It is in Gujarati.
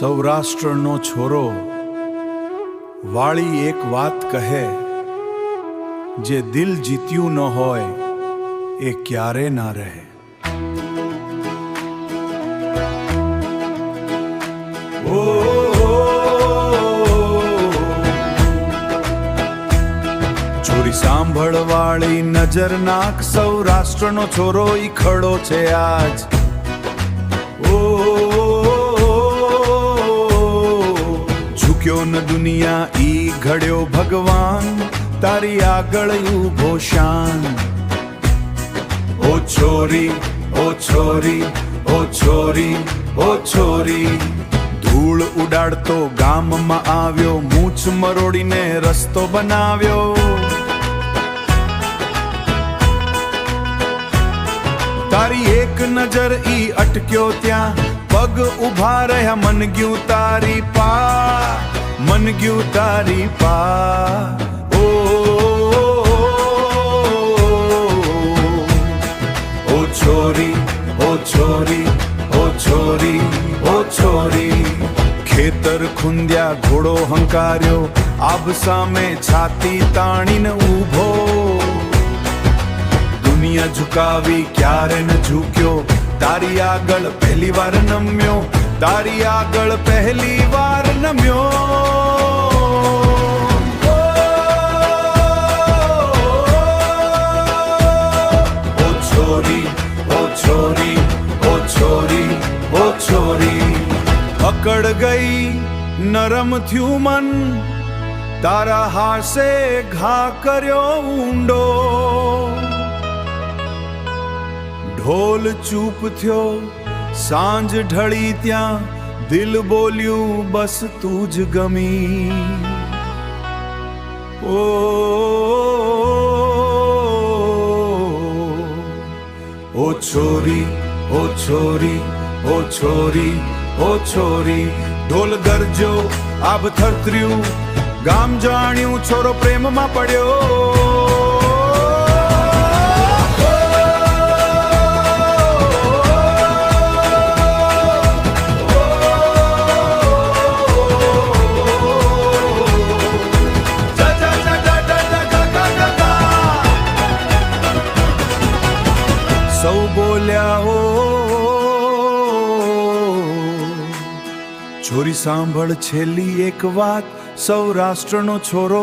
સૌરાષ્ટ્રનો છોરો વાળી એક વાત કહે, જે દિલ જીત્યું ન હોય એ ક્યારે ના રહે. છોરી સાંભળવાળી નજર નાખ, સૌરાષ્ટ્રનો છોરો ઈ ખડો છે આજ. ઝૂક્યો ન દુનિયા ઈ ઘડ્યો ભગવાન, તારી આગળ ઊભો શાન. ઓ છોરી, ઓ છોરી, ઓ છોરી, ઓ છોરી, ધૂળ ઉડાડતો ગામમાં આવ્યો, મૂછ મરોડીને રસ્તો બનાવ્યો. તારી એક નજર ઈ અટક્યો ત્યાં, પગ ઉભા રહ્યા મન ગ્યું તારી પા, મન ગ્યું તારી પા. ઓ છોરી, ઓ છોરી, ઓ છોરી, ઓ છોરી, ખેતર ખૂંદ્યા ઘોડો હંકાર્યો, આબ સામે છાતી તાણીને ઊભો. દુનિયા ઝુકાવી ક્યારે ન ઝૂક્યો, તારી આગળ પહેલી વાર નમ્યો, તારી આગળ પહેલી વાર નમ્યો. ઓ છોરી, ઓ છોરી, ઓ છોરી, ઓ છોરી, અકડ ગઈ નરમ થયું મન, તારા હાસે ઘા કર્યો ઊંડો. ઢોલ ચૂપ થયો, સાંજ ઢળી ત્યાં, દિલ બોલ્યું બસ તું જ ગમી. ઓ છોરી, ઓ છોરી, ઓ છોરી, ઓ છોરી, ઢોલ ગરજો આબ થરથર્યું, ગામ જાણ્યું છોરો પ્રેમમાં પડ્યો. સૌ બોલ્યા હો, છોરી સાંભળ છેલ્લી એક વાત, સૌરાષ્ટ્રનો છોરો